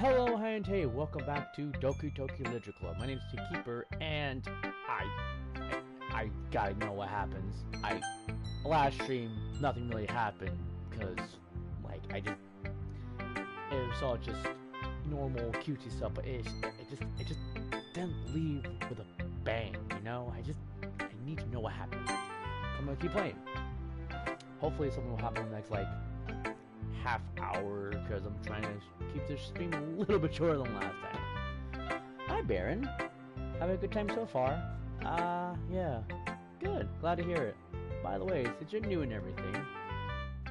Hello, and hey, welcome back to Doki Doki Literature Club. My name is Keeper, and I gotta know what happens. Last stream, nothing really happened, cause, it was all just normal cutesy stuff, but it just didn't leave with a bang, you know? I need to know what happened. I'm gonna keep playing. Hopefully something will happen in the next, half hour, because I'm trying to keep this stream a little bit shorter than last time. Hi, Baron. Having a good time so far? Yeah. Good. Glad to hear it. By the way, since you're new and everything,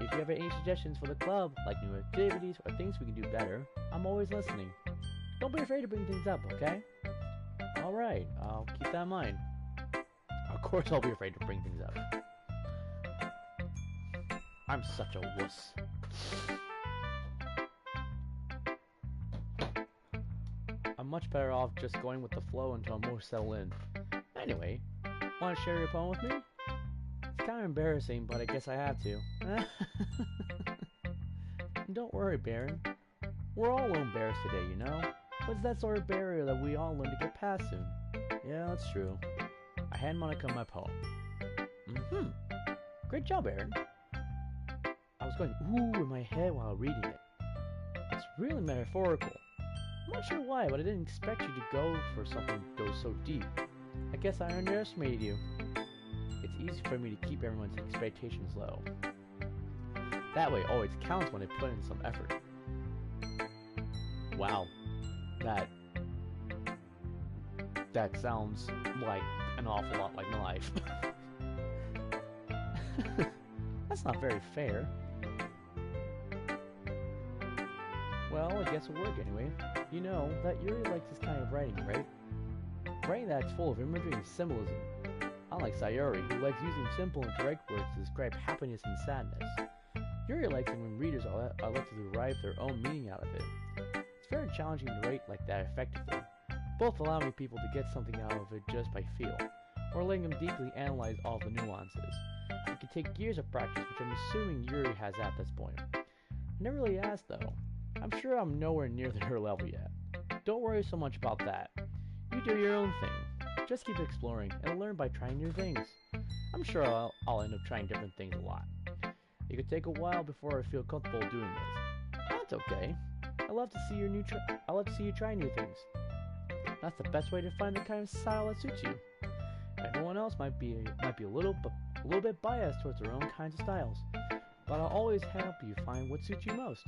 if you have any suggestions for the club, like new activities or things we can do better, I'm always listening. Don't be afraid to bring things up, okay? Alright, I'll keep that in mind. Of course I'll be afraid to bring things up. I'm such a wuss. I'm much better off just going with the flow until I'm more settled in. Anyway, want to share your poem with me? It's kind of embarrassing, but I guess I have to. Don't worry, Baron. We're all a little embarrassed today, you know? But it's that sort of barrier that we all learn to get past soon. Yeah, that's true. I hand Monica my poem. Great job, Baron. I was going ooh in my head while reading it. It's really metaphorical. I'm not sure why, but I didn't expect you to go for something that goes so deep. I guess I underestimated you. It's easy for me to keep everyone's expectations low. That way always counts when I put in some effort. Wow. That sounds like an awful lot like my life. That's not very fair. Well, I guess it'll work anyway. You know that Yuri likes this kind of writing, right? Writing that's full of imagery and symbolism. Unlike Sayori, who likes using simple and direct words to describe happiness and sadness. Yuri likes it when readers are left to derive their own meaning out of it. It's very challenging to write like that effectively, both allowing people to get something out of it just by feel, or letting them deeply analyze all the nuances. It can take years of practice, which I'm assuming Yuri has at this point. I never really asked though. I'm sure I'm nowhere near her level yet. Don't worry so much about that. You do your own thing. Just keep exploring and learn by trying new things. I'm sure I'll end up trying different things a lot. It could take a while before I feel comfortable doing this. That's okay. I love to see you try new things. That's the best way to find the kind of style that suits you. Everyone else might be a little bit biased towards their own kinds of styles, but I'll always help you find what suits you most.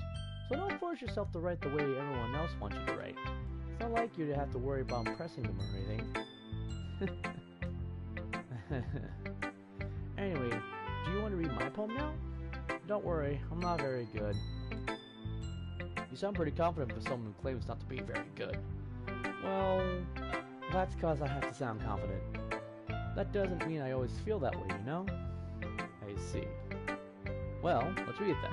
So don't force yourself to write the way everyone else wants you to write. It's not like you to have to worry about impressing them or anything. Anyway, do you want to read my poem now? Don't worry, I'm not very good. You sound pretty confident for someone who claims not to be very good. Well, that's because I have to sound confident. That doesn't mean I always feel that way, you know? I see. Well, let's read it then.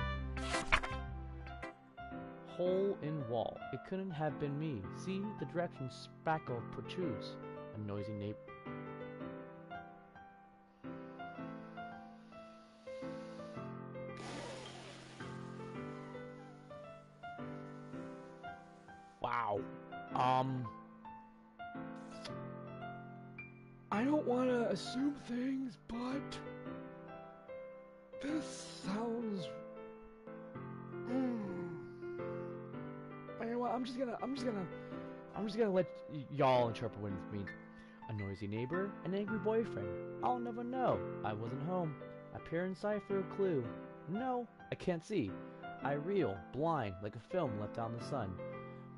Hole in wall. It couldn't have been me. See, the direction spackle protrudes. A noisy neighbor. Wow. I don't want to assume things, but this sounds. You know what? I'm just gonna let y'all interpret what it means. A noisy neighbor, an angry boyfriend. I'll never know. I wasn't home. I peer inside for a clue. No, I can't see. I reel, blind, like a film left out in the sun.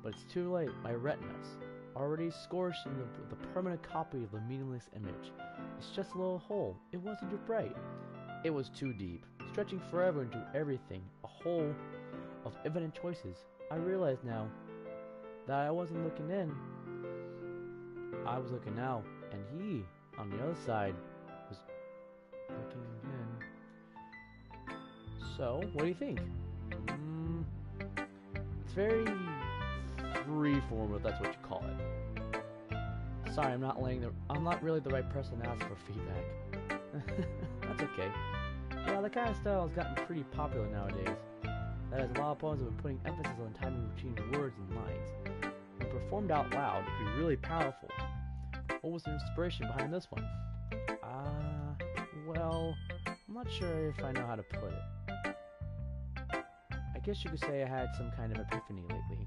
But it's too late. My retinas, already scorched in the permanent copy of the meaningless image. It's just a little hole. It wasn't too bright. It was too deep, stretching forever into everything. A hole of infinite choices. I realize now that I wasn't looking in. I was looking out, and he, on the other side, was looking in. So, what do you think? It's very freeform, if that's what you call it. Sorry, I'm not really the right person to ask for feedback. That's okay. Yeah, that kind of style has gotten pretty popular nowadays. That is, a lot of poems have been putting emphasis on timing between words and lines. performed out loud, it could be really powerful. What was the inspiration behind this one? Well, I'm not sure if I know how to put it. I guess you could say I had some kind of epiphany lately.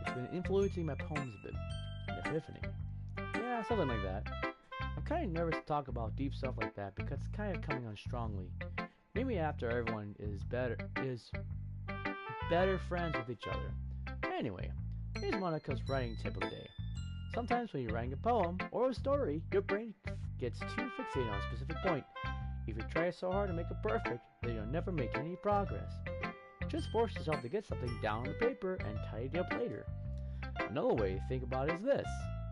It's been influencing my poems a bit. An epiphany? Yeah, something like that. I'm kind of nervous to talk about deep stuff like that because it's kind of coming on strongly. Maybe after everyone is better friends with each other. Anyway, here's Monica's writing tip of the day. Sometimes when you're writing a poem or a story, your brain gets too fixated on a specific point. If you try so hard to make it perfect, then you'll never make any progress. Just force yourself to get something down on the paper and tidy it up later. Another way to think about it is this.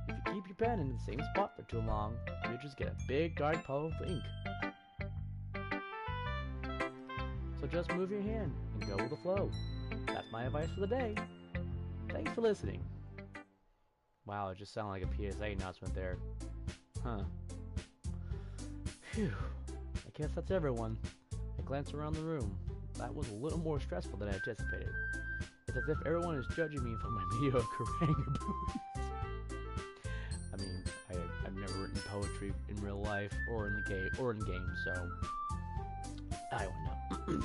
If you keep your pen in the same spot for too long, you'll just get a big dark puddle of ink. So just move your hand and go with the flow. That's my advice for the day. Thanks for listening. Wow, it just sounded like a PSA announcement there. Huh. Phew. I guess that's everyone. I glanced around the room. That was a little more stressful than I anticipated. It's as if everyone is judging me for my mediocre writing abilities. I mean, I've never written poetry in real life or in games, so I don't know.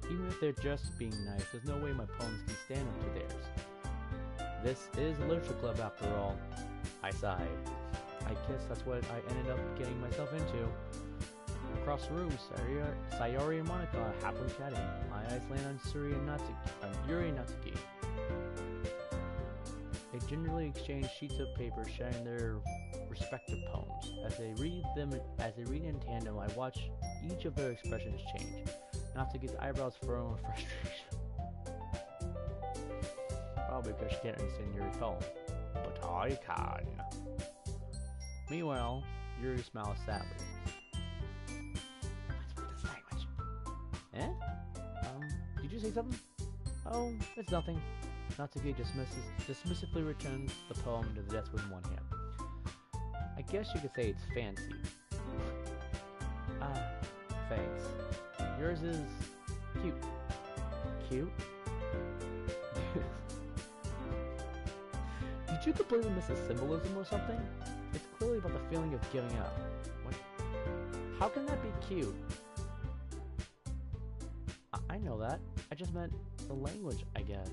Even if they're just being nice, there's no way my poems can stand up to theirs. This is a literature club after all. I sighed. I guess that's what I ended up getting myself into. Across the room, Sayori and Monica are happily chatting. My eyes land on Yuri and Natsuki. They gingerly exchange sheets of paper sharing their respective poems. As they read in tandem, I watch each of their expressions change. Natsuki's eyebrows furrow in frustration. Probably because she can't understand Yuri's poem. But I can. Meanwhile, Yuri smiles sadly. What's with this language? Eh? Did you say something? Oh, it's nothing. Natsuki dismissively returns the poem to the desk with one hand. I guess you could say it's fancy. Thanks. Yours is cute. Cute? Did you completely miss the symbolism or something? It's clearly about the feeling of giving up. What? How can that be cute? I know that. I just meant the language, I guess.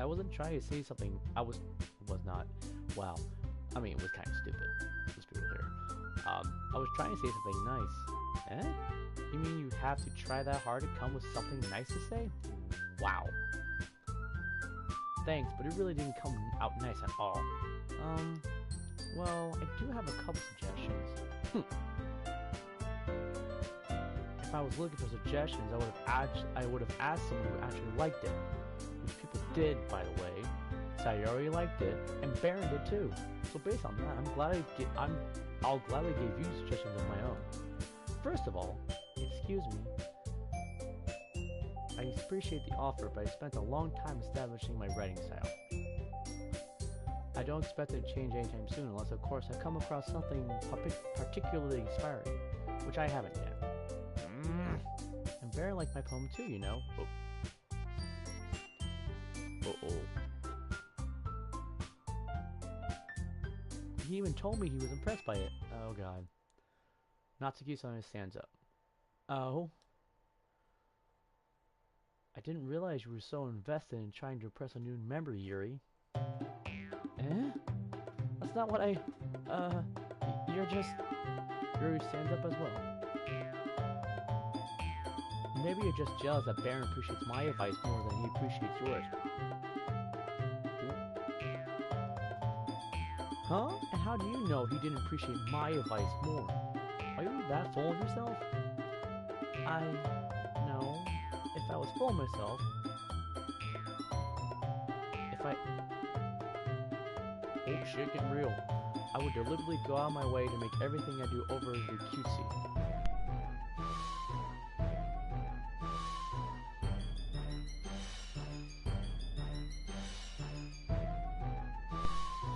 I wasn't trying to say something. I was not. Wow. I mean, it was kind of stupid. Let's be real here. I was trying to say something nice. Eh? You mean you have to try that hard to come with something nice to say? Wow. Thanks, but it really didn't come out nice at all. Well, I do have a couple suggestions. If I was looking for suggestions, I would have asked someone who actually liked it. Which people did, by the way. Sayori liked it, and Baron did too. So based on that, I'll gladly give you suggestions of my own. First of all, excuse me. I appreciate the offer, but I spent a long time establishing my writing style. I don't expect it to change anytime soon, unless of course I come across something particularly inspiring, which I haven't yet. And Baron liked my poem too, you know. He even told me he was impressed by it. Oh god. Natsuki-san stands up. Oh? I didn't realize you were so invested in trying to impress a new member, Yuri. Eh? That's not what you're just... Yuri stands up as well. Maybe you're just jealous that Baron appreciates my advice more than he appreciates yours. Huh? And how do you know he didn't appreciate my advice more? Are you that full of yourself? No. If I was full of myself... Oh shit, getting real. I would deliberately go out of my way to make everything I do overly cutesy.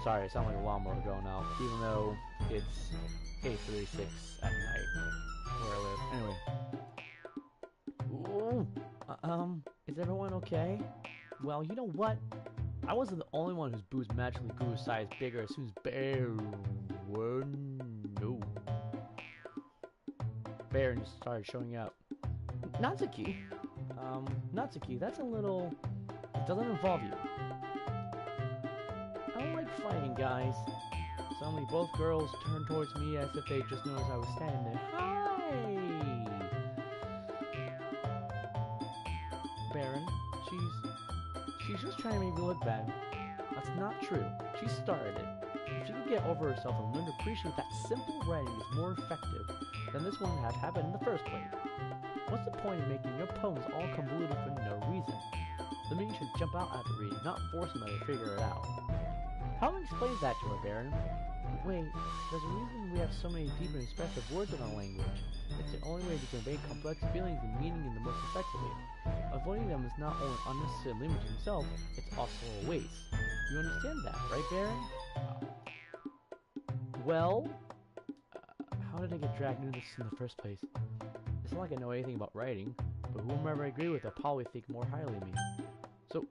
Sorry, I sound like a lawnmower going out, even though it's 8:36 at night where I live. Anyway. Ooh, is everyone okay? Well, you know what? I wasn't the only one whose boobs magically grew a size bigger as soon as Baron started showing up. Natsuki? Natsuki, that's a little... It doesn't involve you. I don't like fighting, guys. Suddenly, both girls turned towards me as if they just noticed I was standing there. Hi! Baron, she's just trying to make me look bad. That's not true. She started it. If she could get over herself and learn to appreciate that simple writing is more effective, then this wouldn't have happened in the first place. What's the point of making your poems all convoluted for no reason? The meaning should jump out after reading, not force them to figure it out. How do you explain that to her, Baron? Wait, there's a reason we have so many deep and expressive words in our language. It's the only way to convey complex feelings and meaning in the most effective way. Avoiding them is not only unnecessary limit to himself, it's also a waste. You understand that, right, Baron? Well, how did I get dragged into this in the first place? It's not like I know anything about writing, but whomever I agree with, I'll probably think more highly of me. So...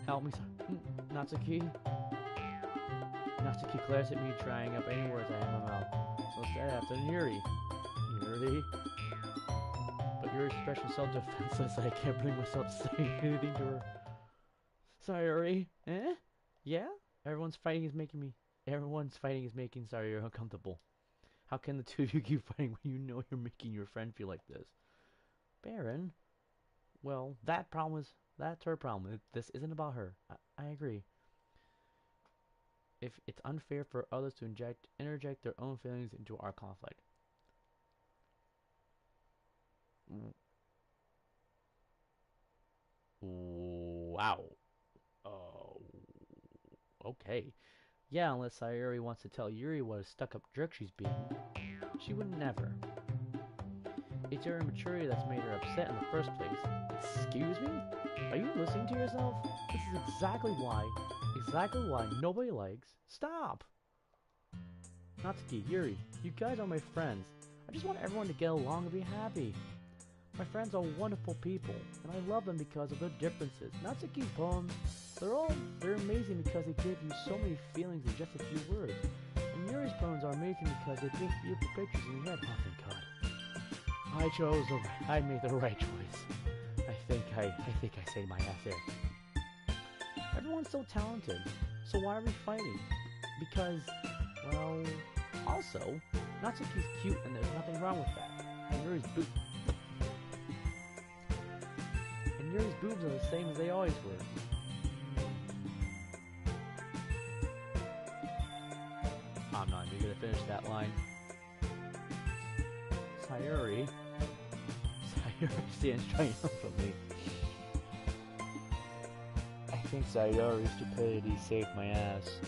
help me, Natsuki. Natsuki glares at me, trying up any words I have in my mouth. So instead, after Yuri. Yuri? But Yuri's expression is so defenseless that I can't bring myself to say anything to her. Sayori? Eh? Yeah? Everyone's fighting is making Sayori uncomfortable. How can the two of you keep fighting when you know you're making your friend feel like this? Baron? Well, that's her problem. This isn't about her. I agree. If it's unfair for others to interject their own feelings into our conflict. Wow. Okay. Yeah, unless Sayori wants to tell Yuri what a stuck-up jerk she's being. She would never. It's your immaturity that's made her upset in the first place. Excuse me? Are you listening to yourself? This is exactly why nobody likes... Stop! Natsuki, Yuri, you guys are my friends. I just want everyone to get along and be happy. My friends are wonderful people, and I love them because of their differences. Natsuki's poems, they're amazing because they give you so many feelings in just a few words. And Yuri's poems are amazing because they paint beautiful pictures in your head. Oh, thank God. I made the right choice. I think I saved my ass there. Everyone's so talented, so why are we fighting? Because, well, also, Natsuki's cute and there's nothing wrong with that. And Yuri's boobs are the same as they always were. I'm not even gonna finish that line. Sayori stands triumphantly. I think Sayori's stupidity saved my ass.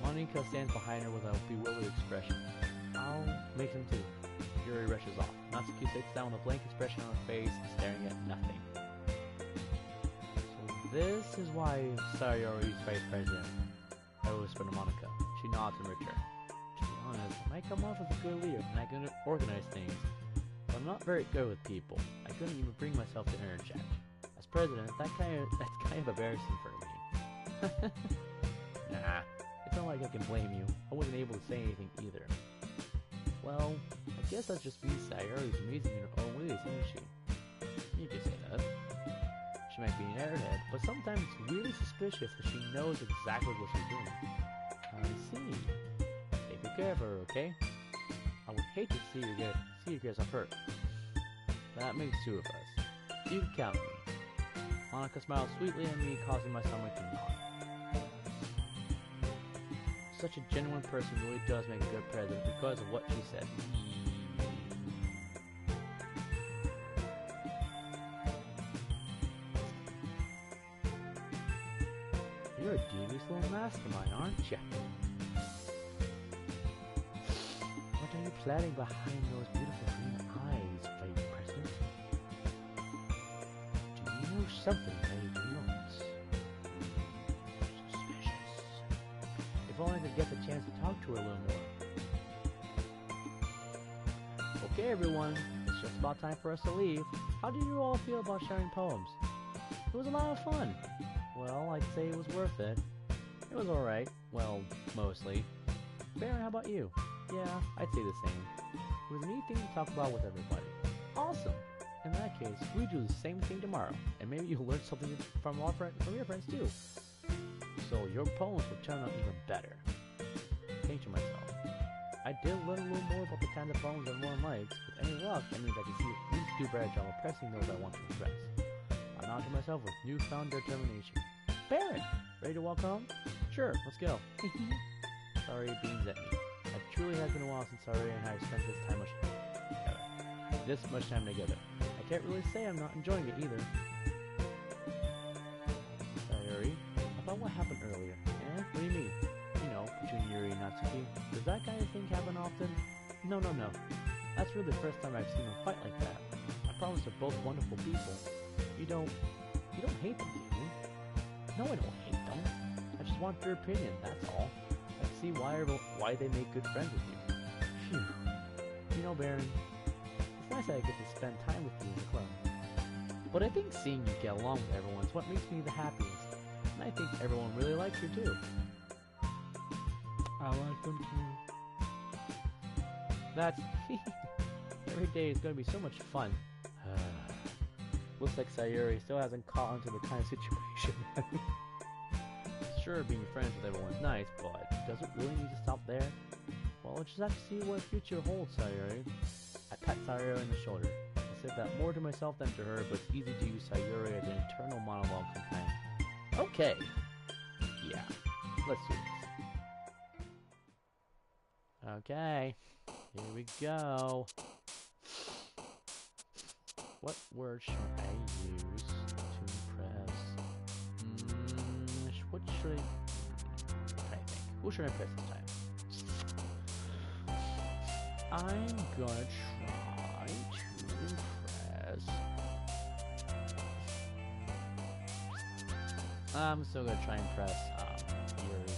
Monika stands behind her with a bewildered expression. I'll make him too. Yuri rushes off. Natsuki sits down with a blank expression on her face, staring at nothing. So this is why Sayori's vice president. I whisper to Monika. She nods in return. To be honest, I might come off as a good leader and I can organize things. But I'm not very good with people. I couldn't even bring myself to interject. As president, that's kind of embarrassing for me. Nah, it's not like I can blame you. I wasn't able to say anything either. Well, I guess that's just me. Sayori's amazing in her own ways, isn't she? You can say that. She might be an airhead, but sometimes it's really suspicious that she knows exactly what she's doing. I see. Take good care of her, okay? I would hate to see her get hurt. That makes two of us. You can count me. Monika smiles sweetly at me, causing my stomach to nod. Such a genuine person really does make a good president because of what she said. You're a devious little mastermind, aren't you? What are you planning behind those beautiful green eyes, Vice President? Do you know something I do not? Suspicious. If only I could get the chance to talk to her a little more. Okay, everyone, it's just about time for us to leave. How did you all feel about sharing poems? It was a lot of fun. Well, I'd say it was worth it. It was alright. Well, mostly. Baron, how about you? Yeah, I'd say the same. It was a neat thing to talk about with everybody. Awesome! In that case, we do the same thing tomorrow, and maybe you'll learn something from your friends too. So your poems will turn out even better. Think to myself, I did learn a little more about the kind of poems everyone likes. With any luck, that means I can see at least do better job of pressing those I want to impress. I nod to myself with newfound determination. Baron! Ready to walk home? Sure, let's go. Sorry beams at me. It truly has been a while since Saria and I have spent this much time together. I can't really say I'm not enjoying it either. Sayori, about what happened earlier. Eh? What do you mean? You know, between Yuri and Natsuki. Does that kind of thing happen often? No. That's really the first time I've seen them fight like that. I promise they're both wonderful people. You don't hate them, do you? No, I don't hate them. I just want their opinion, that's all. I can see why they make good friends with you. Phew. You know, Baron, it's nice that I get to spend time with you in the club. But I think seeing you get along with everyone is what makes me the happiest. And I think everyone really likes you too. I like them too. That's... Every day is going to be so much fun. Looks like Sayuri still hasn't caught on to the kind of situation. Sure, being friends with everyone's nice, but does it really need to stop there? Well, we'll just have to see what the future holds, Sayuri. I pat Sayuri on the shoulder. I said that more to myself than to her, but it's easy to use Sayuri as an internal monologue companion. Okay. Yeah, let's do this. Okay, here we go. What word should I use to impress? What should I think? Who should I impress this time? I'm gonna try to impress... I'm still gonna try and impress Yuri.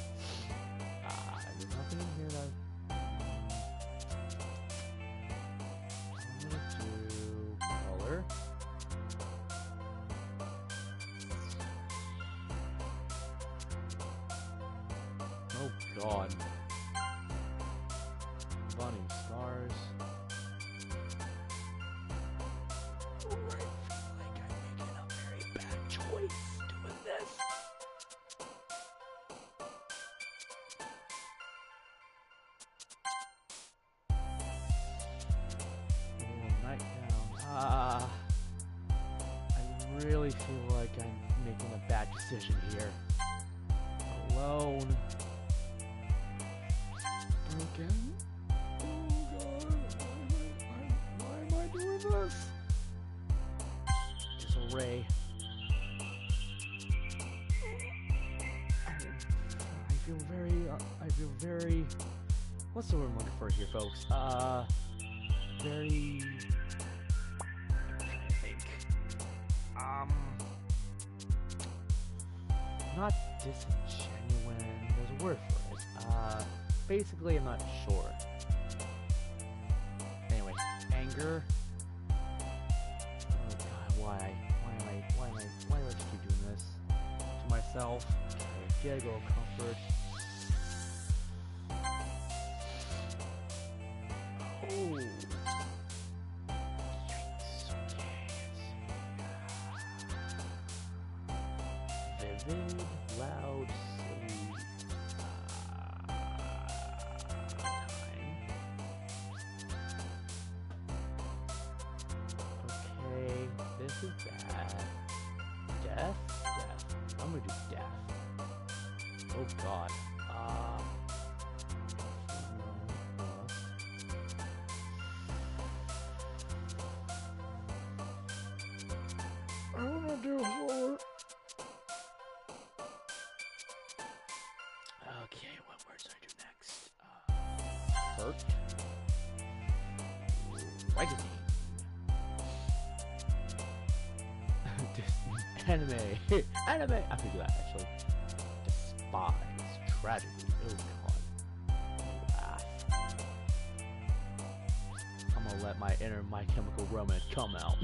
There's nothing in here that... Oh god. Bunny stars. I feel like I'm making a very bad choice doing this. Oh, night down. I really feel like I'm making a bad decision here. Alone. Broken? Oh god, why am I doing this? Disarray. I feel very, what's the word I'm looking for here, folks? Very, I'm trying to think. Not disingenuine, there's a word for it. Basically, I'm not sure. Anyway, anger. Oh god, why do I just keep doing this to myself? Okay, gotta go comfort. Oh. Vivid, loud, silly. Okay, this is bad. Death? Death. I'm gonna do death. Oh god. I wanna do horror. Okay, what words do I do next? Hurt. Frightening. Anime. Anime. I could do that actually. Despise. Tragedy. Oh god. Laugh. I'm gonna let my inner My Chemical Romance come out.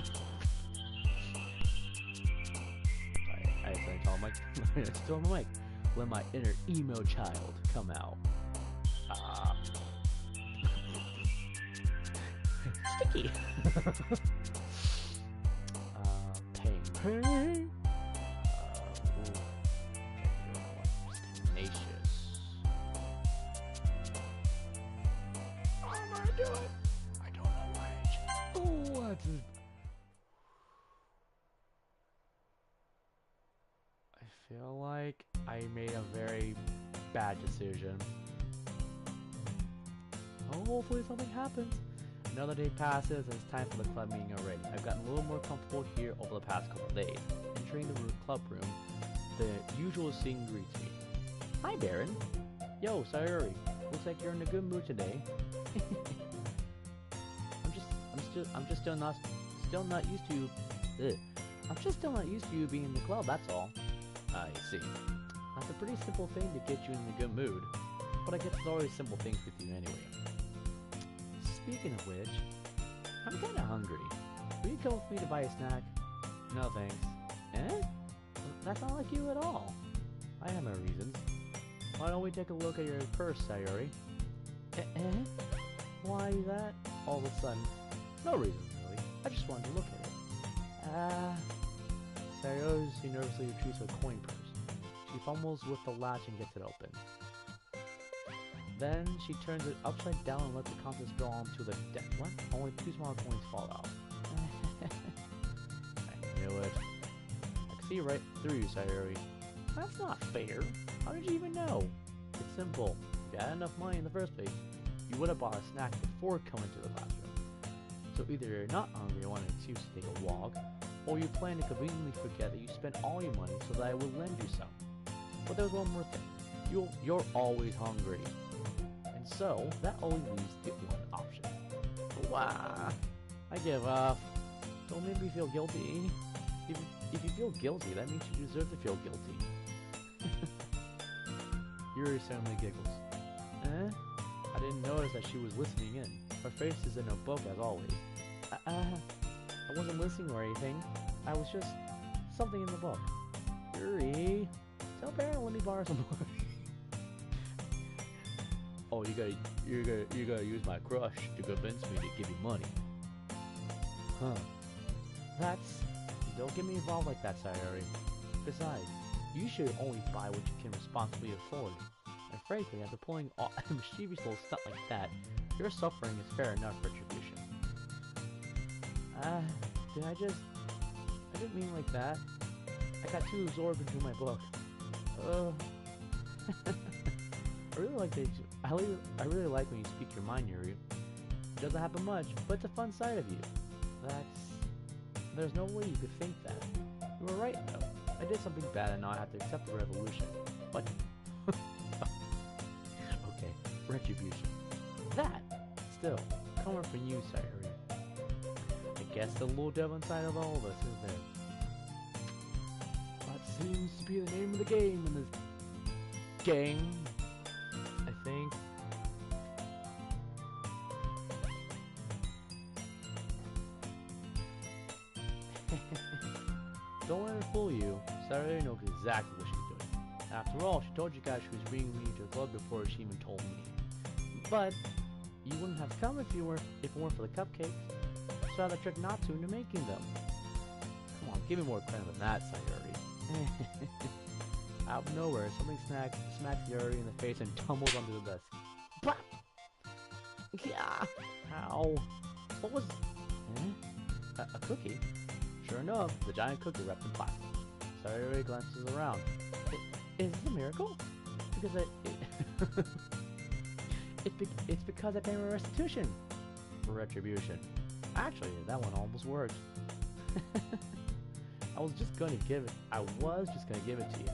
I accidentally told Mike. Still my mic. Let my inner emo child come out. Sticky. Pain. Tenacious. How am I doing? I don't know what. I feel like I made a very bad decision. Oh, hopefully something happens. Another day passes and it's time for the club meeting already. I've gotten a little more comfortable here over the past couple of days. Entering the club room, the usual scene greets me. Hi, Baron. Yo, Sayuri. Looks like you're in a good mood today. I'm just still not used to. I'm just still not used to you being in the club. That's all. I see. That's a pretty simple thing to get you in a good mood, but I guess it's always simple things with you anyway. Speaking of which, I'm kinda hungry. Will you come with me to buy a snack? No thanks. Eh? That's not like you at all. I have my reasons. Why don't we take a look at your purse, Sayuri? Why that? All of a sudden. No reason, really. I just wanted to look at it. Sayuri nervously retrieves her coin purse. She fumbles with the latch and gets it open. Then she turns it upside down and lets the contents go onto the deck. What? Only 2 small coins fall out. I knew it. I can see right through you, Sayuri. That's not fair. How did you even know? It's simple. If you had enough money in the first place, you would have bought a snack before coming to the classroom. So either you're not hungry and want an excuse to take a walk, or you plan to conveniently forget that you spent all your money so that I will lend you some. But there's one more thing. You're always hungry. So, that only leaves the one option. Wow. I give up. Don't make me feel guilty. If you feel guilty, that means you deserve to feel guilty. Yuri suddenly giggles. Eh? I didn't notice that she was listening in. Her face is in her book as always. I wasn't listening or anything. I was just something in the book. Yuri, tell Baron let me borrow some more. Oh, you gotta use my crush to convince me to give you money. Huh. Don't get me involved like that, Sayuri. Besides, you should only buy what you can responsibly afford. And frankly, after pulling a mischievous little stunt like that, your suffering is fair enough retribution. I didn't mean like that. I got too absorbed into my book. I really like when you speak your mind, Yuri. It doesn't happen much, but it's a fun side of you. There's no way you could think that. You were right, though. I did something bad and now I have to accept the revolution. But... okay, retribution. That, still, coming from you, Sayuri. I guess the little devil inside of all of us is there. That seems to be the name of the game in this game. I think. Don't let her fool you. Sayuri knows exactly what she's doing. After all, she told you guys she was bringing me to the club before she even told me. But you wouldn't have come if it weren't for the cupcakes. So I had to trick not to into making them. Come on, give me more credit than that, Sayuri. Out of nowhere, something smacks Yuri in the face and tumbles onto the desk. Blah! Yeah! Ow! What was... a cookie? Sure enough, the giant cookie wrapped in plastic. Sayuri glances around. Is this a miracle? Because it's because I pay my restitution. Retribution. Actually, that one almost worked. I was just gonna give it to you.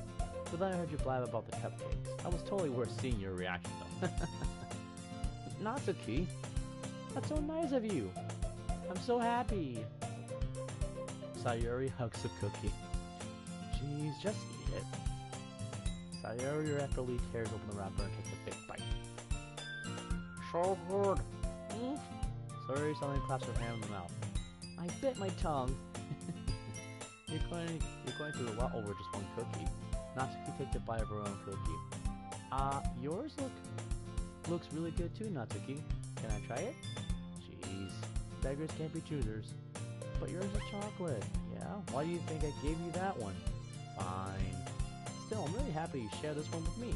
But then I heard you blab about the cupcakes. That was totally worth seeing your reaction though. Natsuki, that's so nice of you. I'm so happy. Sayuri hugs the cookie. Jeez, just eat it. Sayuri rapidly tears open the wrapper and takes a big bite. So good. Sayori suddenly claps her hand in the mouth. I bit my tongue. You're going through a lot over just one cookie. Natsuki takes a bite of her own cookie. Yours looks really good too, Natsuki. Can I try it? Jeez, beggars can't be choosers. But yours is chocolate. Yeah? Why do you think I gave you that one? Fine. Still, I'm really happy you share this one with me.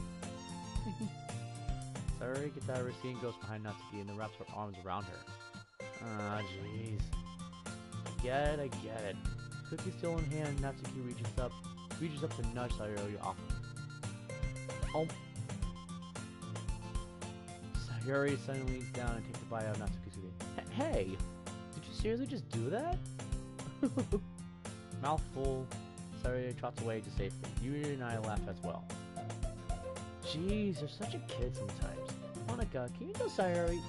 Sayori gets out of her seat and goes behind Natsuki and then wraps her arms around her. Ah, jeez. I get it. Cookie still in hand, Natsuki reaches up to nudge Sayori off. Oh. Sayori suddenly leans down and takes a bite out of Natsuki's cookie. Hey! Did you seriously just do that? Mouth full, Sayori trots away to safety. Yuri and I laugh as well. Jeez, you're such a kid sometimes. Monica, can you tell Sayori?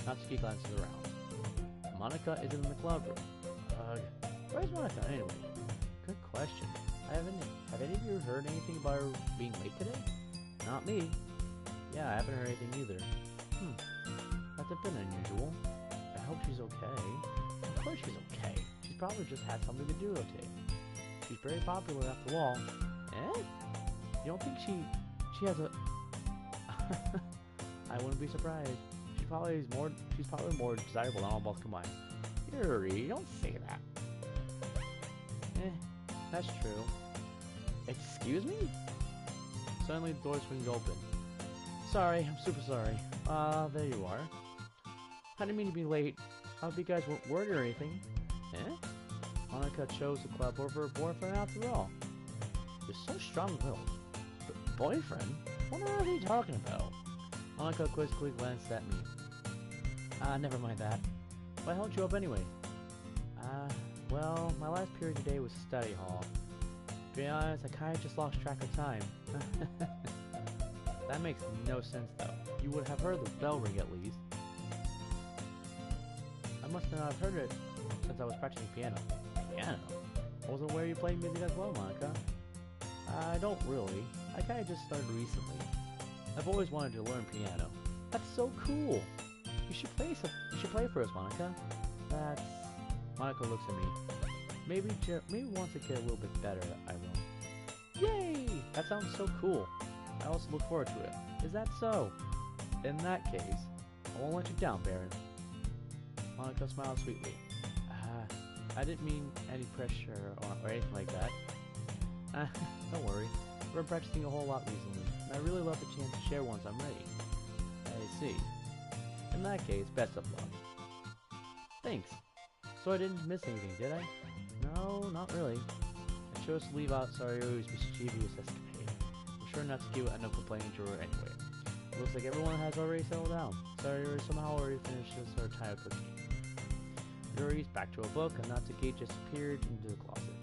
Natsuki glances around. Monica isn't in the club room. Where's Monica anyway? Good question. Have any of you heard anything about her being late today? Not me. Yeah, I haven't heard anything either. That's a bit unusual. I hope she's okay. Of course she's okay. She's probably just had something to do today. She's very popular after all. Eh? You don't think she has a... I wouldn't be surprised. She's probably more desirable than all both combined. Yuri, don't say that. That's true. Excuse me? Suddenly the door swings open. Sorry, I'm super sorry. There you are. I didn't mean to be late. I hope you guys weren't worried or anything. Monica chose the club over her boyfriend after all. You're so strong-willed. Boyfriend? What on earth are you talking about? Monica quickly glanced at me. Never mind that. Why held you up anyway? Well, my last period today was study hall. To be honest, I kinda just lost track of time. That makes no sense though. You would have heard the bell ring at least. I must not have heard it since I was practicing piano. Piano? I wasn't aware you played music as well, Monica. I don't really. I kinda just started recently. I've always wanted to learn piano. That's so cool! You should play for us, Monica. Monica looks at me. Maybe once I get a little bit better, I will. Yay! That sounds so cool. I also look forward to it. Is that so? In that case, I won't let you down, Baron. Monica smiled sweetly. I didn't mean any pressure or anything like that. Don't worry. I've been practicing a whole lot recently, and I really love the chance to share once I'm ready. I see. In that case, best of luck. Thanks. So I didn't miss anything, did I? No, not really. I chose to leave out Sayori's mischievous escapade. I'm sure Natsuki will end up complaining to her anyway. It looks like everyone has already settled down. Sayori somehow already finishes her tile cooking. Yuri's back to a book, and Natsuki just appeared into the closet.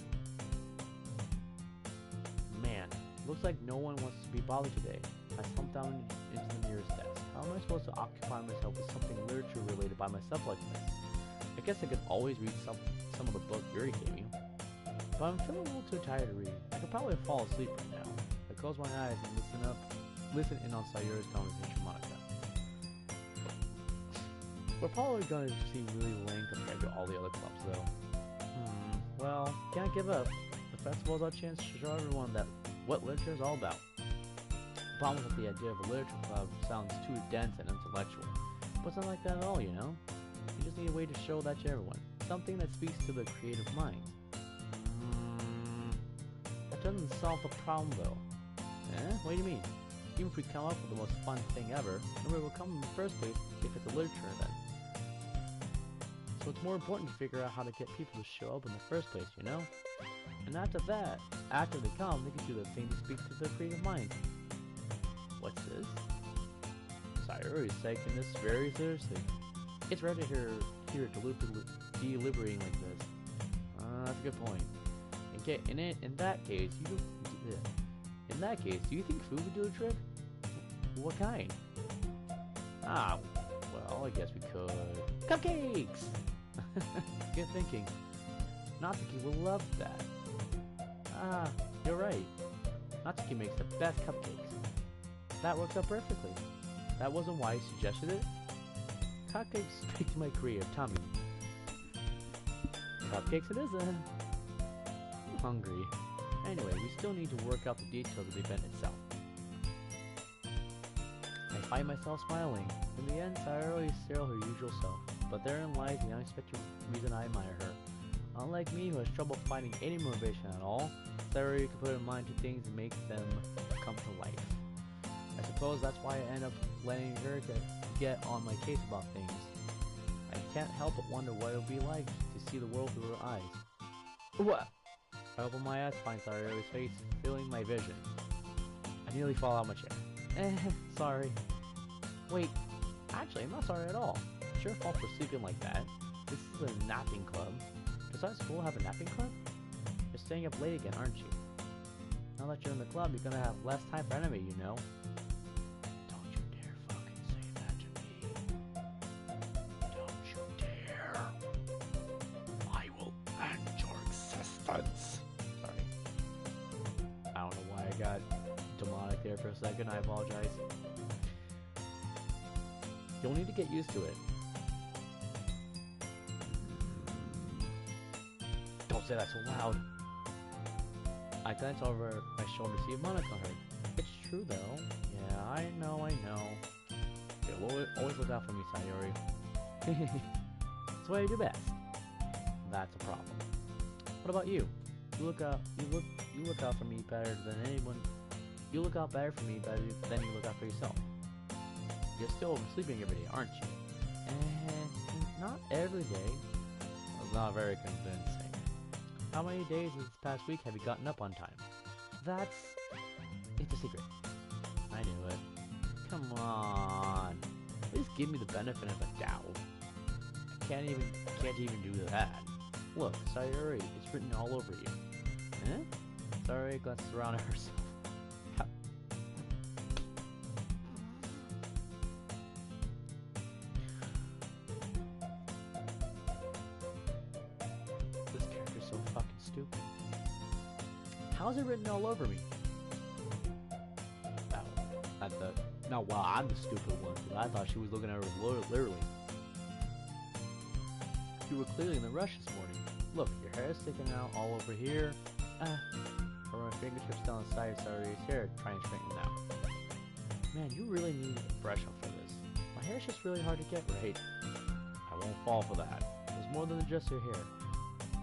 Man, looks like no one wants to be bothered today. I slumped down into the nearest desk. How am I supposed to occupy myself with something literature related by myself like this? I guess I could always read some of the book Yuri gave me. But I'm feeling a little too tired to read. I could probably fall asleep right now. I close my eyes and listen in on Sayori's conversation with Monica. We're probably going to seem really lame compared to all the other clubs though. Well, can't give up. The festival's our chance to show everyone what literature is all about. The problem with the idea of a literature club sounds too dense and intellectual. But it's not like that at all, you know? You just need a way to show that to everyone. Something that speaks to the creative mind. That doesn't solve the problem though. What do you mean? Even if we come up with the most fun thing ever, nobody will come in the first place if it's a literature event. So it's more important to figure out how to get people to show up in the first place, you know? And after that, after they come, they can do the thing that speaks to their creative mind. What's this? Sayori is taking this very seriously. It's rare to hear her deliberating like this. That's a good point. In that case, do you think food would do the trick? What kind? Well, I guess we could. Cupcakes! Good thinking. Natsuki will love that. You're right. Natsuki makes the best cupcakes. That works out perfectly. That wasn't why you suggested it? cupcakes speak to my creative tummy. Cupcakes it is then. I'm hungry. Anyway, we still need to work out the details of the event itself. I find myself smiling. In the end, Sayori is still her usual self, but therein lies the unexpected reason I admire her. Unlike me, who has trouble finding any motivation at all, Sayori can put her mind to things and make them come to life. I suppose that's why I end up letting her get on my case about things. I can't help but wonder what it would be like to see the world through her eyes. What? I open my eyes to find Sayori's face filling my vision. I nearly fall out of my chair. Sorry. Wait, actually, I'm not sorry at all. It's your fault for sleeping like that. This is a napping club. Does our school have a napping club? You're staying up late again, aren't you? Now that you're in the club, you're gonna have less time for anime, you know. Don't you dare fucking say that to me. Don't you dare. I will end your existence. Sorry. I don't know why I got demonic there for a second. I apologize. You'll need to get used to it. Don't say that so loud. I glance over my shoulder to see if Monica heard. It's true though. Yeah, I know. Yeah, well, always look out for me, Sayori. That's what I do best. That's a problem. What about you? You look out for me better than anyone. You look out better for me better than you look out for yourself. You're still oversleeping every day, aren't you? Not every day. That's not very convincing. How many days this past week have you gotten up on time? It's a secret. I knew it. Come on. Please give me the benefit of the doubt. I can't even do that. Look, Sayori, it's written all over you. Eh? Sayori glances around at herself. How's it written all over me? Now, wow, I'm the stupid one, because I thought she was looking at her literally. You were clearly in the rush this morning. Look, your hair is sticking out all over here. Or my fingertips down the side of Sayori's hair, trying to straighten it out. Man, you really need a brush up for this. My hair's just really hard to get right. I won't fall for that. There's more than just your hair.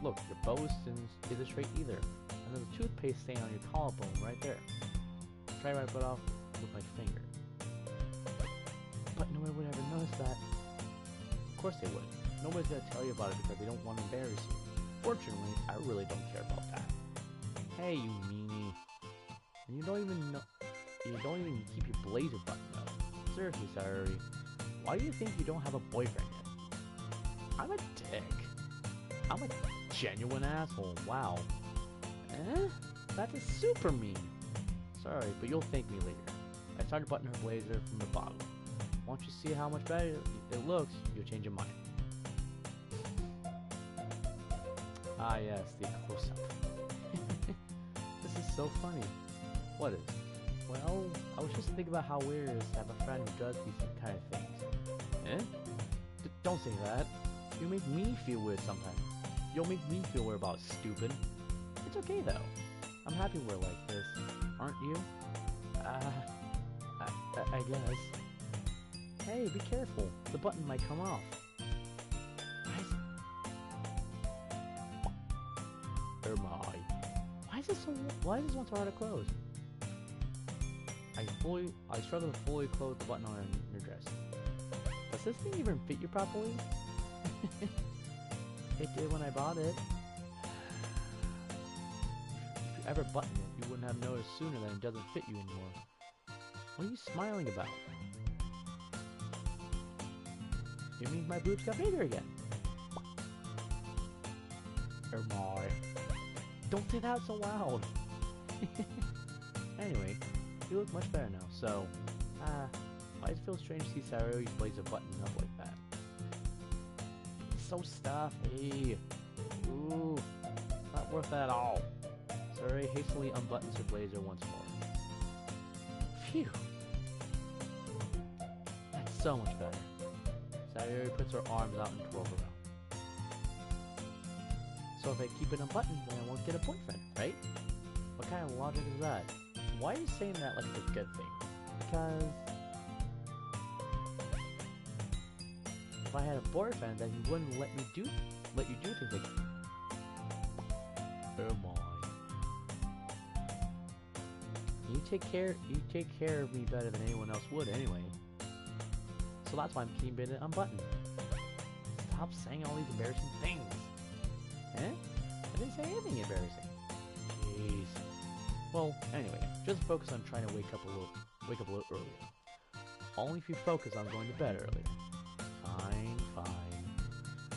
Look, your bow isn't straight either. And there's a toothpaste stain on your collarbone right there. Try to wipe it off with my finger. But no one would ever notice that. Of course they would. Nobody's gonna tell you about it because they don't want to embarrass you. Fortunately, I really don't care about that. Hey, you meanie. And you don't even keep your blazer buttoned up. Seriously, Sayori, why do you think you don't have a boyfriend yet? I'm a dick. I'm a genuine asshole. Wow. That is super mean. Sorry, but you'll thank me later. I started buttoning her blazer from the bottom. Once you see how much better it looks, you'll change your mind. Ah yes, the close-up. This is so funny. What is? Well, I was just thinking about how weird it is to have a friend who does these kind of things. Don't say that. You make me feel weird sometimes. You'll make me feel weird about stupid. It's okay though. I'm happy we're like this. Aren't you? I guess. Hey, be careful. The button might come off. Why is this one so hard to close? I struggle to fully close the button on your dress. Does this thing even fit you properly? It did when I bought it. If you ever buttoned it, you wouldn't have noticed sooner that it doesn't fit you anymore. What are you smiling about? You mean my boobs got bigger again? Oh my. Don't say that so loud. Anyway, you look much better now, so, why does it feel strange to see Sayori's blazer buttoned up like that? It's so stuffy. Ooh, not worth that at all. Sayori hastily unbuttons her blazer once more. Phew. That's so much better. Sayori puts her arms out and twirls around. So if I keep it unbuttoned, then I won't get a boyfriend, right? What kind of logic is that? Why are you saying that like it's a good thing? Because if I had a boyfriend, then he wouldn't let you do things like, oh my. You take care of me better than anyone else would anyway. So that's why I'm keeping it unbuttoned. Stop saying all these embarrassing things. Eh? I didn't say anything embarrassing. Jeez. Well, anyway, just focus on trying to wake up a little earlier. Only if you focus on going to bed earlier. Fine.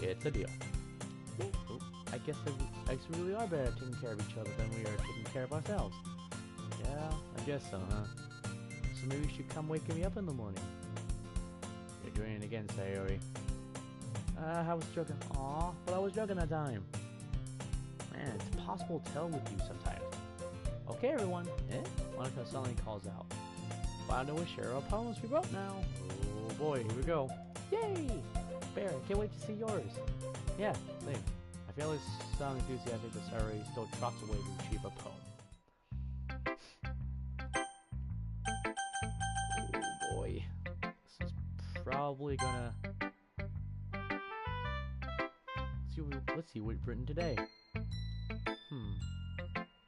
It's a deal. Oh, I guess we really are better at taking care of each other than we are taking care of ourselves. Yeah, I guess so, huh? So maybe you should come waking me up in the morning. You're doing it again, Sayori. I was joking. Aw, but I was joking that time. Man, it's impossible to tell with you sometimes. Okay, everyone. Monica suddenly calls out. Found a share of poems we wrote now. Oh boy, here we go. Yay! Bear, can't wait to see yours. Yeah, same. I feel like sound enthusiastic, but Sayori still trots away to retrieve a poem. Oh boy. This is probably gonna... Let's see what we've written today.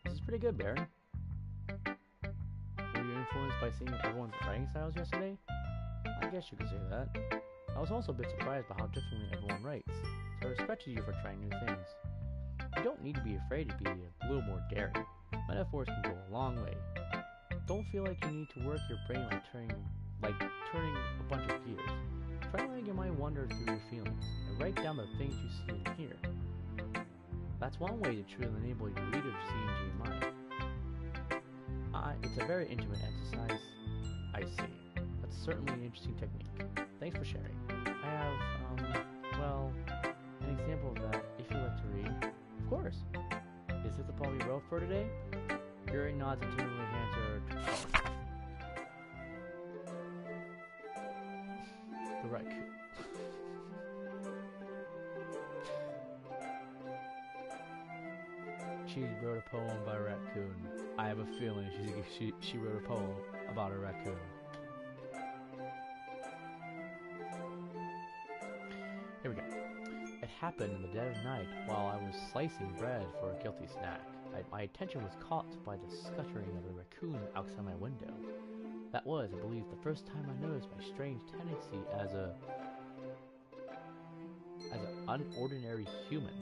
This is pretty good, Baron. Were you influenced by seeing everyone's writing styles yesterday? I guess you could say that. I was also a bit surprised by how differently everyone writes, so I respected you for trying new things. You don't need to be afraid to be a little more daring. Metaphors can go a long way. Don't feel like you need to work your brain like turning a bunch of gears. Try letting your mind wander through your feelings, and write down the things you see and hear. That's one way to truly enable your reader to see into your mind. It's a very intimate exercise, I see. That's certainly an interesting technique. Thanks for sharing. I have, well, an example of that, if you'd like to read. Of course. Is this the poem you wrote for today? Yuri nods and timidly hands her the raccoon. She wrote a poem about a raccoon. I have a feeling she wrote a poem about a raccoon. Here we go. It happened in the dead of night while I was slicing bread for a guilty snack. My attention was caught by the scuttering of a raccoon outside my window. That was, I believe, the first time I noticed my strange tendency as an unordinary human.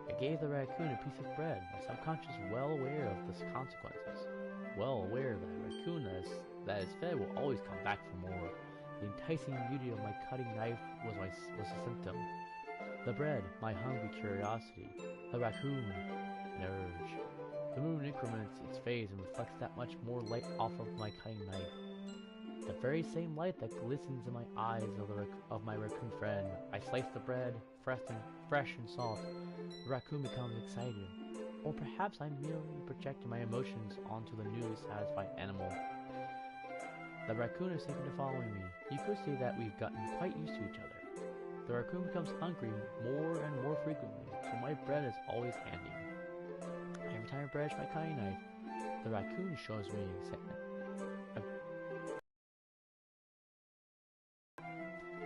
I gave the raccoon a piece of bread, my subconscious well aware of the consequences. Well aware that a raccoon that is fed will always come back for more. The enticing beauty of my cutting knife was a symptom. The bread, my hungry curiosity. The raccoon, an urge. The moon increments its phase and reflects that much more light off of my cutting knife. The very same light that glistens in my eyes of my raccoon friend. I slice the bread, fresh and soft. The raccoon becomes excited. Or perhaps I'm merely projecting my emotions onto the newly satisfied animal. The raccoon is taken to following me. You could say that we've gotten quite used to each other. The raccoon becomes hungry more and more frequently, so my bread is always handy. Every time I brush my cutting knife, the raccoon shows me excitement.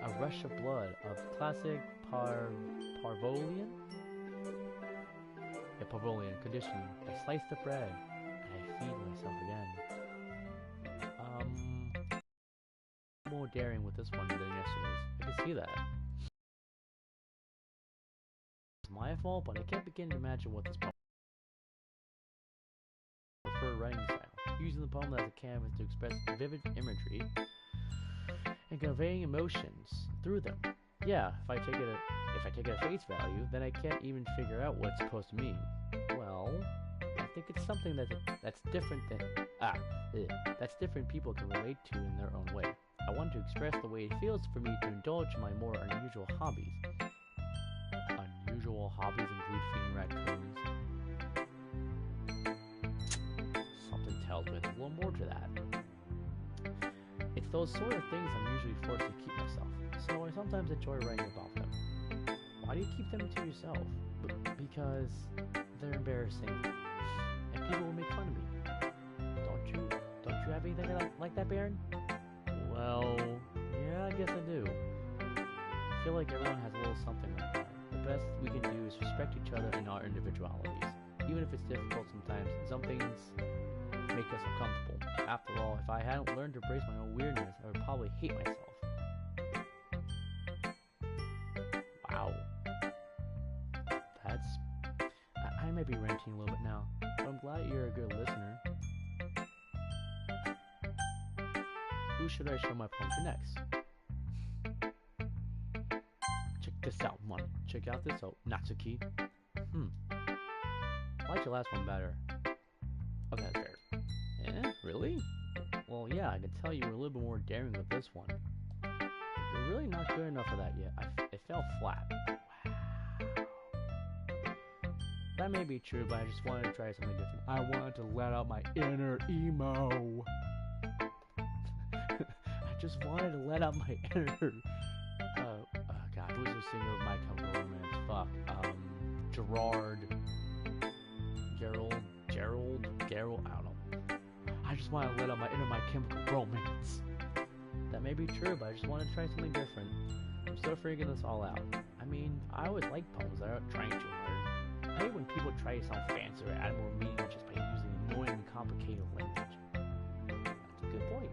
A rush of blood of classic Pavlovian conditioning. I slice the bread and I feed myself again. More daring with this one than yesterday's. I can see that. It's my fault, but I can't begin to imagine what this poem prefer writing style. Using the poem as a canvas to express vivid imagery and conveying emotions through them. Yeah, if I take it at face value, then I can't even figure out what it's supposed to mean. Well, I think it's something that's different people can relate to in their own way. I want to express the way it feels for me to indulge in my more unusual hobbies. Unusual hobbies include feeding raccoons. Something tells me there's a little more to that. It those sort of things I'm usually forced to keep myself, so I sometimes enjoy writing about them. Why do you keep them to yourself? Because they're embarrassing, and people will make fun of me. Don't you have anything like that, Baron? Well, yeah, I guess I do. I feel like everyone has a little something like that. The best we can do is respect each other and our individualities. Even if it's difficult sometimes, some things make us uncomfortable. After all, if I hadn't learned to embrace my own weirdness, I would probably hate myself. Wow. I might be ranting a little bit now, but I'm glad you're a good listener. Who should I show my poem to next? Check this out, man. Check out this out, Natsuki. I like your last one better. Okay, that's fair. Eh? Really? Well, yeah, I can tell you were a little bit more daring with this one. But you're really not good enough for that yet. It fell flat. Wow. That may be true, but I just wanted to try something different. I wanted to let out my inner emo. I just wanted to let out my inner... God, who's the singer of My Chemical Romance? Fuck. Gerald, I don't know. I just want to let out my inner My Chemical Romance. That may be true, but I just want to try something different. I'm still figuring this all out. I mean, I always like poems that aren't trying too hard. I hate when people try to sound fancy or add more meaning just by using annoyingly complicated language. That's a good point.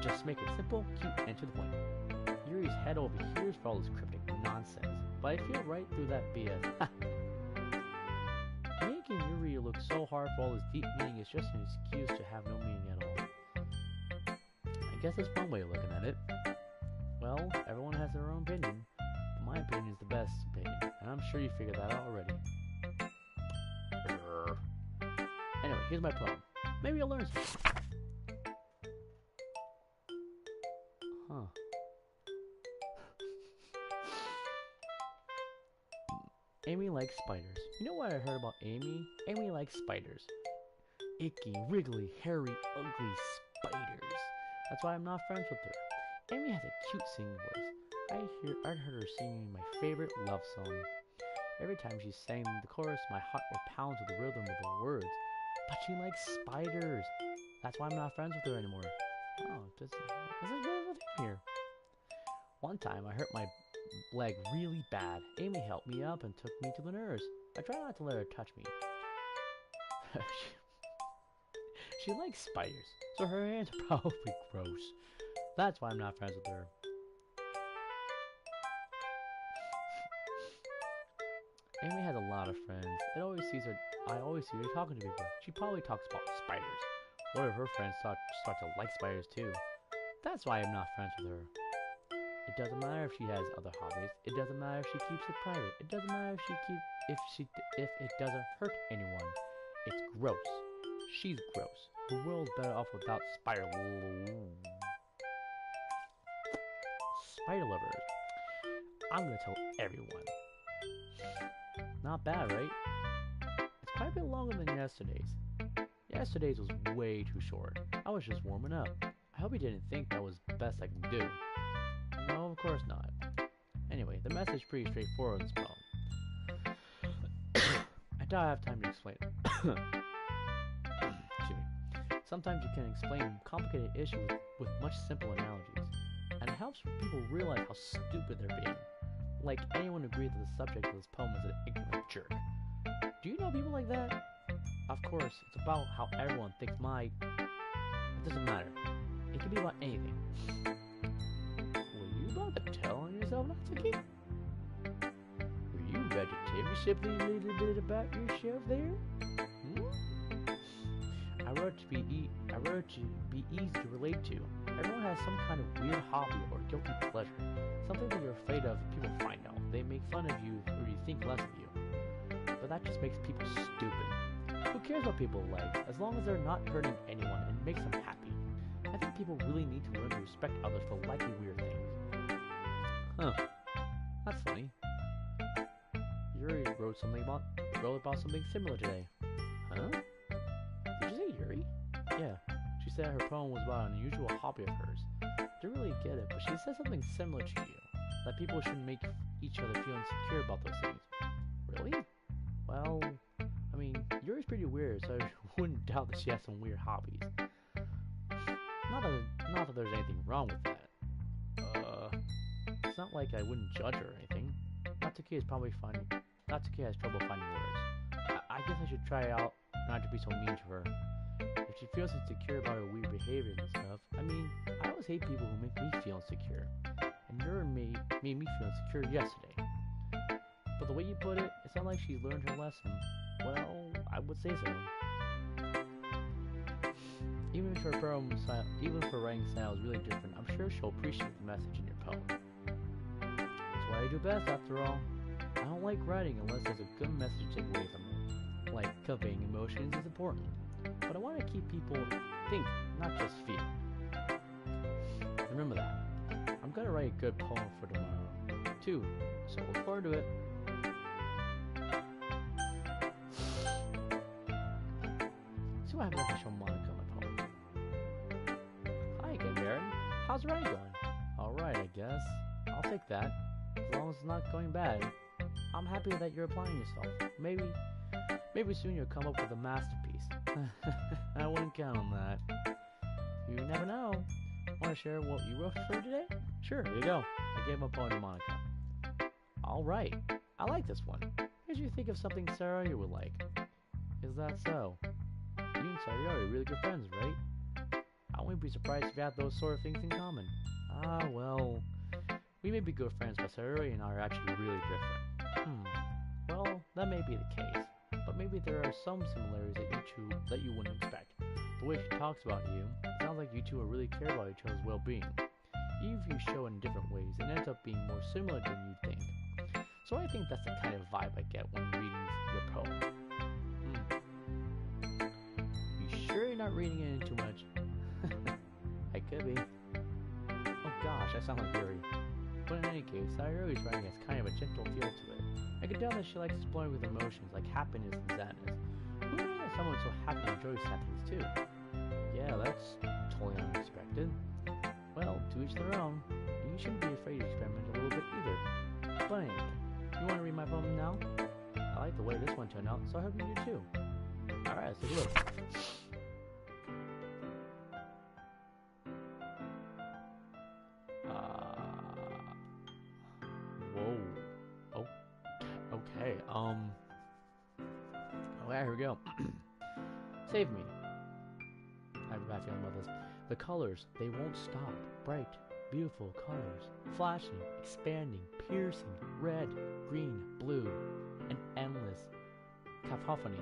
Just make it simple, cute, and to the point. Yuri's head over here's for all this cryptic nonsense, but I feel right through that BS. Making Yuri look so hard for all this deep meaning is just an excuse to have no meaning at all. I guess that's one way of looking at it. Well, everyone has their own opinion, but my opinion is the best opinion, and I'm sure you figured that out already. Anyway, here's my poem. Maybe you'll learn something. Huh. Amy likes spiders. You know what I heard about Amy? Amy likes spiders. Icky, wriggly, hairy, ugly spiders. That's why I'm not friends with her. Amy has a cute singing voice. I'd heard her singing my favorite love song. Every time she sang the chorus, my heart would pound to the rhythm of the words. But she likes spiders. That's why I'm not friends with her anymore. Oh, this is really a thing here. One time I hurt my leg really bad. Amy helped me up and took me to the nurse. I try not to let her touch me. She likes spiders, so her hands are probably gross. That's why I'm not friends with her. Amy has a lot of friends. I always see her talking to people. She probably talks about spiders. What if her friends start to like spiders too? That's why I'm not friends with her. It doesn't matter if she has other hobbies. It doesn't matter if she keeps it private. It doesn't matter if it doesn't hurt anyone. It's gross. She's gross. The world's better off without spider lovers. I'm gonna tell everyone. Not bad, right? It's quite a bit longer than yesterday's. Yesterday's was way too short. I was just warming up. I hope you didn't think that was the best I can do. No, of course not. Anyway, the message is pretty straightforward in this poem. I don't have time to explain it. Excuse me. Sometimes you can explain complicated issues with much simple analogies, and it helps people realize how stupid they're being. Like anyone agrees that the subject of this poem is an ignorant jerk. Do you know people like that? Of course, it's about how everyone thinks it doesn't matter. It can be about anything. Were you about to tell on yourself, Natsuki? Were you vegetarian shipping a little bit about yourself there? I wrote it to be easy to relate to. Everyone has some kind of weird hobby or guilty pleasure. Something that you're afraid of people find out. They make fun of you or you think less of you. But that just makes people stupid. Who cares what people like, as long as they're not hurting anyone and makes them happy? I think people really need to learn to respect others for liking weird things. Huh. That's funny. Yuri wrote about something similar today. Huh? Did you say Yuri? Yeah. She said her poem was about an unusual hobby of hers. Didn't really get it, but she said something similar to you. That people shouldn't make each other feel insecure about those things. Really? Well, I mean, yours is pretty weird, so I wouldn't doubt that she has some weird hobbies. Not that there's anything wrong with that. It's not like I wouldn't judge her or anything. Natsuki has trouble finding words. I guess I should try out not to be so mean to her. If she feels insecure about her weird behavior and stuff, I mean, I always hate people who make me feel insecure. And your made me feel insecure yesterday. But the way you put it, it's not like she's learned her lesson. Well, I would say so. Even if her writing style is really different, I'm sure she'll appreciate the message in your poem. That's what I do best, after all. I don't like writing unless there's a good message to take away from it. Like, conveying emotions is important, but I want to keep people think, not just feel. Remember that. I'm gonna write a good poem for tomorrow, too, so look forward to it. See what happens if I show Monica my poem. Hi again, Baron. How's your writing going? Alright, I guess. I'll take that. As long as it's not going bad. I'm happy that you're applying yourself. Maybe soon you'll come up with a masterpiece. I wouldn't count on that. You never know. Want to share what you wrote for today? Sure, here you go. I gave my poem to Monica. Alright, I like this one. Did you think of something Sarah you would like? Is that so? You and Sarah are really good friends, right? I wouldn't be surprised if you had those sort of things in common. Ah, well, we may be good friends, but Sarah and I are actually really different. Well, that may be the case, but maybe there are some similarities that you wouldn't expect. The way she talks about you, it sounds like you two are really care about each other's well-being. Even if you show it in different ways, it ends up being more similar than you think. So I think that's the kind of vibe I get when reading your poem. You sure you're not reading it in too much? I could be. Oh gosh, I sound like Yuri. But in any case, Sayori's writing has kind of a gentle feel to it. I can tell that she likes exploring with emotions like happiness and sadness. Who knew that someone so happy enjoys sad things too? Yeah, that's totally unexpected. Well, to each their own. You shouldn't be afraid to experiment a little bit either. But anyway, you want to read my poem now? I like the way this one turned out, so I hope you do too. Alright, let's take a look. Whoa. Oh, okay, okay, here we go. Save me. I have a bad feeling about this. The colors, they won't stop. Bright, beautiful colors. Flashing, expanding, piercing, red, green, blue. An endless cacophony.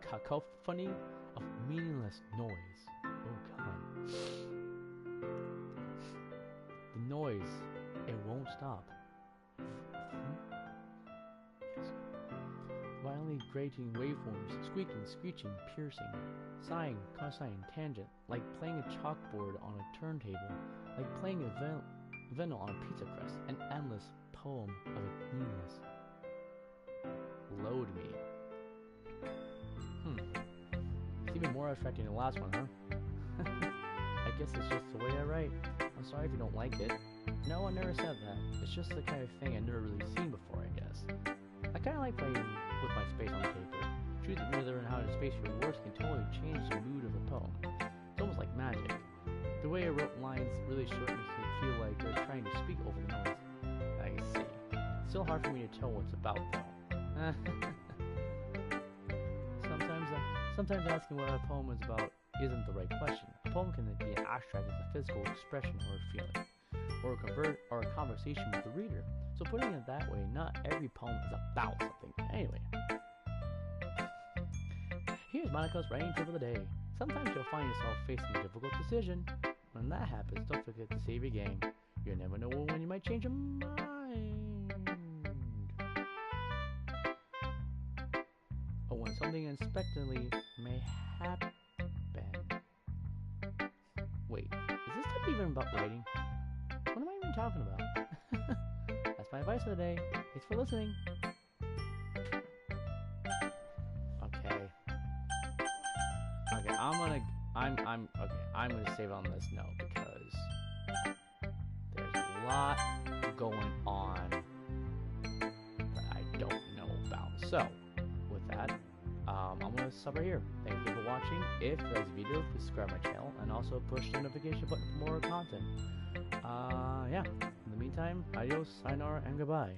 Cacophony of meaningless noise. Oh god. The noise, it won't stop. Violently grating waveforms, squeaking, screeching, piercing, sighing, cosine, tangent, like playing a chalkboard on a turntable, like playing a vinyl on a pizza crust, an endless poem of a meaningless. Load me. It's even more abstract than the last one, huh? I guess it's just the way I write. I'm sorry if you don't like it. No, I never said that. It's just the kind of thing I've never really seen before, I guess. I kind of like playing with my space on paper. Choosing whether and how to space your words can totally change the mood of a poem. It's almost like magic. The way I wrote lines really short makes it feel like they're trying to speak over the noise. I see. It's still hard for me to tell what it's about, though. Sometimes asking what a poem is about isn't the right question. A poem can be as abstract as a physical expression or a feeling, or a conversation with the reader. So putting it that way, not every poem is about something. Anyway, here's Monica's writing tip of the day. Sometimes you'll find yourself facing a difficult decision. When that happens, don't forget to save your game. You never know when you might change your mind. Or when something unexpectedly may happen. Wait, is this type even about writing? What am I even talking about? That's my advice for the day. Thanks for listening. Okay, I'm going to save on this note because there's a lot going on that I don't know about. So, with that, I'm going to stop right here. Thank you for watching. If you like the video, please subscribe my channel and also push the notification button for more content. Yeah. In the meantime, adios, sayonara, and goodbye.